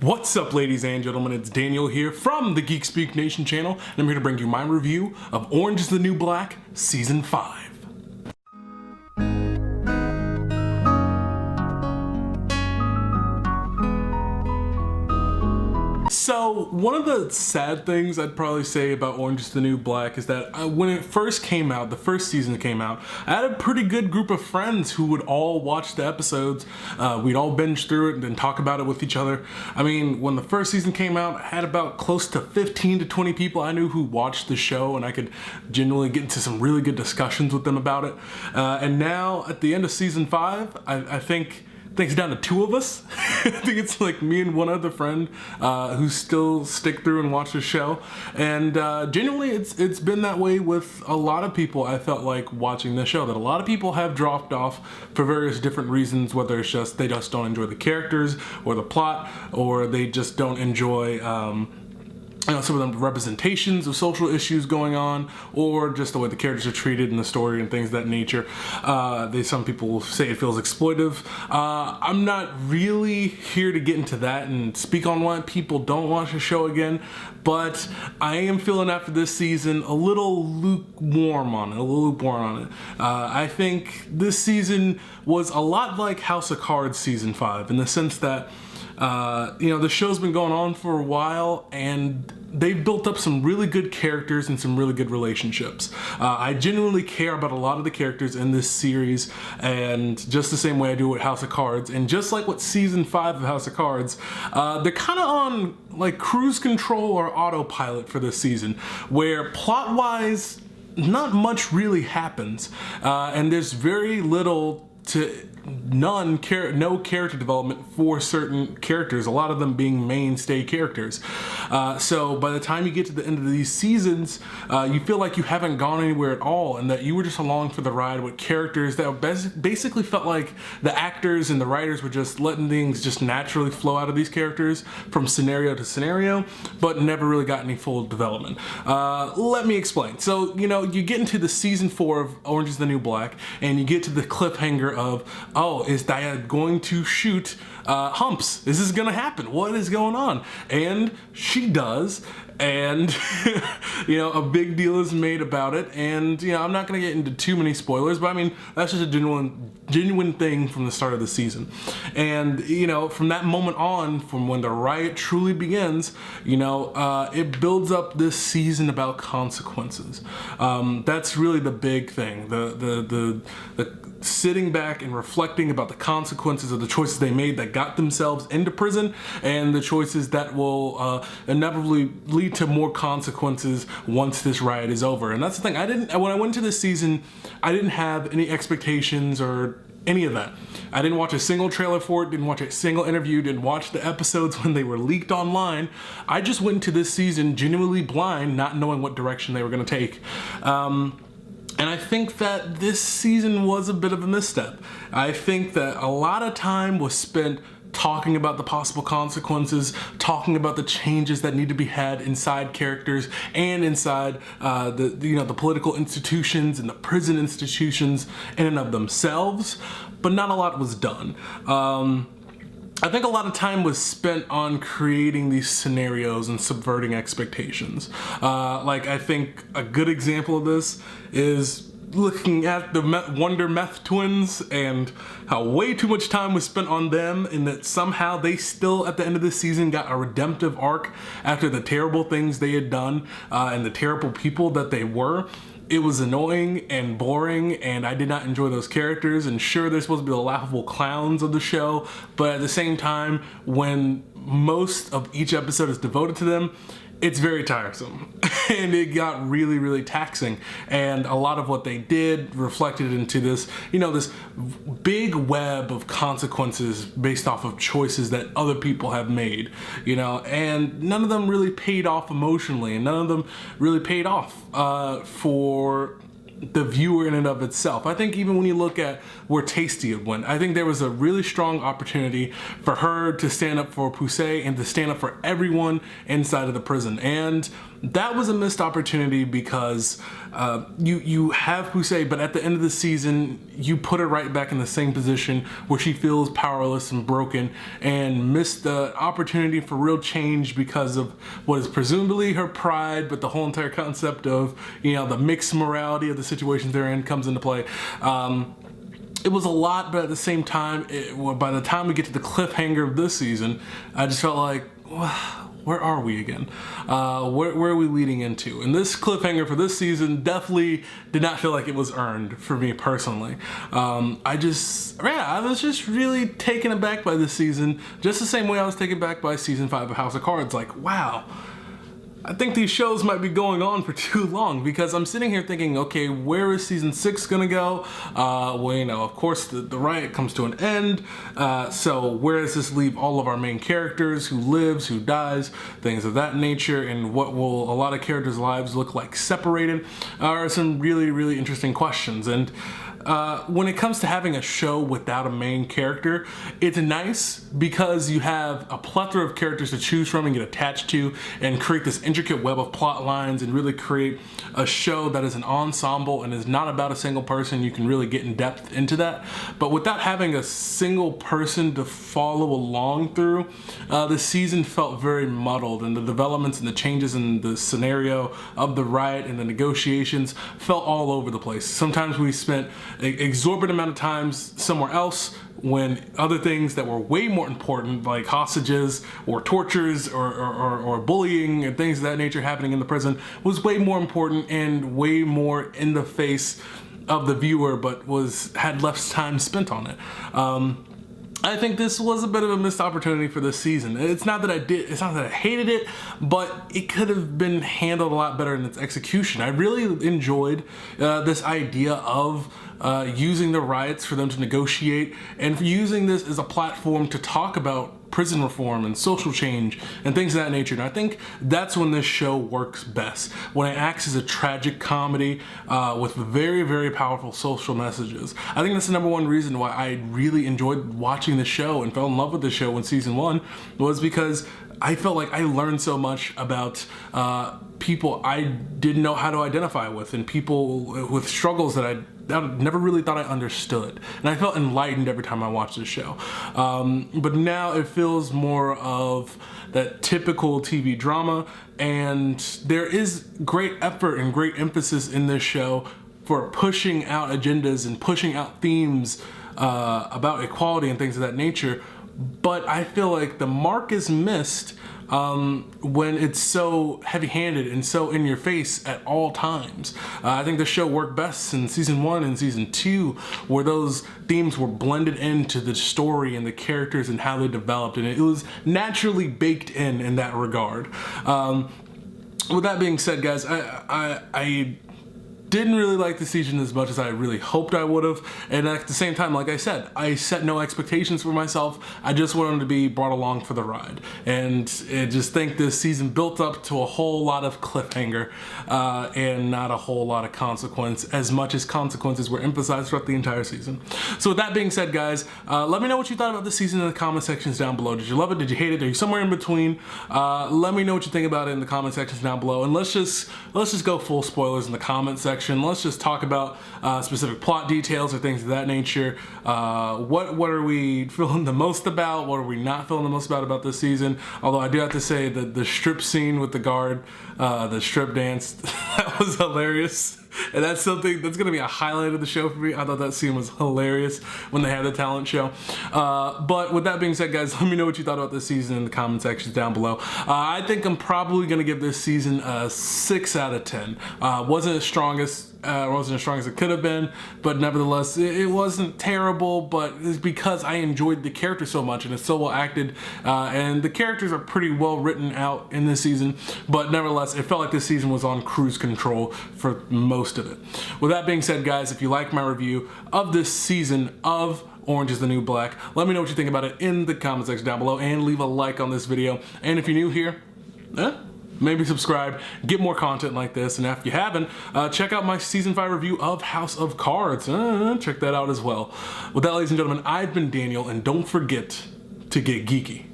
What's up, ladies and gentlemen? It's Daniel here from the GeekSpeakNation channel, and I'm here to bring you my review of Orange is the New Black Season 5. So, one of the sad things I'd probably say about Orange is the New Black is that when it first came out, the first season came out, I had a pretty good group of friends who would all watch the episodes. We'd all binge through it and then talk about it with each other. I mean, when the first season came out, I had about close to 15 to 20 people I knew who watched the show, and I could genuinely get into some really good discussions with them about it. And now, at the end of Season 5, I think it's down to 2 of us. I think it's like me and one other friend who still stick through and watch the show. And genuinely, it's been that way with a lot of people. I felt like watching this show, that a lot of people have dropped off for various different reasons, whether it's just they just don't enjoy the characters or the plot, or they just don't enjoy some of the representations of social issues going on, or just the way the characters are treated in the story and things of that nature. Some people will say it feels exploitive. I'm not really here to get into that and speak on why people don't watch the show again, but I am feeling after this season a little lukewarm on it. I think this season was a lot like House of Cards Season 5 in the sense that the show's been going on for a while, and they've built up some really good characters and some really good relationships. I genuinely care about a lot of the characters in this series, and just the same way I do with House of Cards, and just like with Season 5 of House of Cards, they're kind of on like cruise control or autopilot for this season, where plot-wise, not much really happens, and there's very little to no character development for certain characters, a lot of them being mainstay characters. So by the time you get to the end of these seasons, you feel like you haven't gone anywhere at all, and that you were just along for the ride with characters that basically felt like the actors and the writers were just letting things just naturally flow out of these characters from scenario to scenario, but never really got any full development. Let me explain. So, you get into the Season 4 of Orange is the New Black, and you get to the cliffhanger of, oh, is Diane going to shoot Humps? Is this gonna happen? What is going on? And she does, and a big deal is made about it, and I'm not gonna get into too many spoilers, but I mean, that's just a genuine thing from the start of the season. And from that moment on, from when the riot truly begins, it builds up this season about consequences. That's really the big thing, the sitting back and reflecting about the consequences of the choices they made that got themselves into prison, and the choices that will inevitably lead to more consequences once this riot is over. And that's the thing, when I went into this season, I didn't have any expectations or any of that. I didn't watch a single trailer for it, didn't watch a single interview, didn't watch the episodes when they were leaked online. I just went into this season genuinely blind, not knowing what direction they were going to take. And I think that this season was a bit of a misstep. I think that a lot of time was spent talking about the possible consequences, talking about the changes that need to be had inside characters and inside the political institutions and the prison institutions in and of themselves, but not a lot was done. I think a lot of time was spent on creating these scenarios and subverting expectations. I think a good example of this is looking at the Wonder Meth twins and how way too much time was spent on them, and that somehow they still, at the end of the season, got a redemptive arc after the terrible things they had done and the terrible people that they were. It was annoying and boring, and I did not enjoy those characters. And sure, they're supposed to be the laughable clowns of the show, but at the same time, when most of each episode is devoted to them, it's very tiresome. And it got really, really taxing. And a lot of what they did reflected into this, this big web of consequences based off of choices that other people have made, and none of them really paid off emotionally, and none of them really paid off for the viewer in and of itself. I think even when you look at where Tasty went, I think there was a really strong opportunity for her to stand up for Poussey and to stand up for everyone inside of the prison. And that was a missed opportunity because you have Pusey, but at the end of the season, you put her right back in the same position where she feels powerless and broken and missed the opportunity for real change because of what is presumably her pride, but the whole entire concept of, you know, the mixed morality of the situations they're in comes into play. It was a lot, but at the same time, by the time we get to the cliffhanger of this season, I just felt like, where are we again? Where are we leading into? And this cliffhanger for this season definitely did not feel like it was earned for me personally. I was just really taken aback by this season, just the same way I was taken aback by season 5 of House of Cards. Like, wow. I think these shows might be going on for too long, because I'm sitting here thinking, okay, where is season 6 gonna go? Well, you know, of course the riot comes to an end, so where does this leave all of our main characters? Who lives, who dies, things of that nature, and what will a lot of characters' lives look like separated are some really, really interesting questions. And when it comes to having a show without a main character, it's nice because you have a plethora of characters to choose from and get attached to and create this intricate web of plot lines and really create a show that is an ensemble and is not about a single person. You can really get in depth into that. But without having a single person to follow along through, the season felt very muddled, and the developments and the changes in the scenario of the riot and the negotiations felt all over the place. Sometimes we spent exorbitant amount of times somewhere else when other things that were way more important, like hostages or tortures or bullying and things of that nature happening in the prison, was way more important and way more in the face of the viewer, but had less time spent on it. I think this was a bit of a missed opportunity for this season. It's not that I hated it, but it could have been handled a lot better in its execution. I really enjoyed this idea of using the riots for them to negotiate, and for using this as a platform to talk about prison reform and social change and things of that nature. And I think that's when this show works best, when it acts as a tragic comedy with very, very powerful social messages. I think that's the number one reason why I really enjoyed watching the show and fell in love with the show in season 1, was because I felt like I learned so much about people I didn't know how to identify with, and people with struggles that I never really thought I understood. And I felt enlightened every time I watched this show. But now it feels more of that typical TV drama, and there is great effort and great emphasis in this show for pushing out agendas and pushing out themes about equality and things of that nature. But I feel like the mark is missed when it's so heavy-handed and so in your face at all times. I think the show worked best in season 1 and season 2, where those themes were blended into the story and the characters and how they developed, and it was naturally baked in that regard. With that being said, guys, I didn't really like the season as much as I really hoped I would have, and at the same time, like I said, I set no expectations for myself. I just wanted to be brought along for the ride, and I just think this season built up to a whole lot of cliffhanger and not a whole lot of consequence, as much as consequences were emphasized throughout the entire season. So with that being said, guys, let me know what you thought about this season in the comment sections down below. Did you love it? Did you hate it? Are you somewhere in between? Let me know what you think about it in the comment sections down below, and let's just go full spoilers in the comment section. Let's just talk about specific plot details or things of that nature. What are we feeling the most about? What are we not feeling the most about this season? Although I do have to say that the strip scene with the guard, the strip dance, that was hilarious. And that's something that's going to be a highlight of the show for me. I thought that scene was hilarious when they had the talent show. But with that being said, guys, let me know what you thought about this season in the comment sections down below. I think I'm probably going to give this season a 6 out of 10. Wasn't as strong as it could have been, but nevertheless, it wasn't terrible, but it's because I enjoyed the character so much, and it's so well acted, and the characters are pretty well written out in this season, but nevertheless, it felt like this season was on cruise control for most of it. With that being said, guys, if you like my review of this season of Orange is the New Black, let me know what you think about it in the comment section down below, and leave a like on this video. And if you're new here, maybe subscribe, get more content like this, and if you haven't, check out my season 5 review of House of Cards. Check that out as well. With that, ladies and gentlemen, I've been Daniel, and don't forget to get geeky.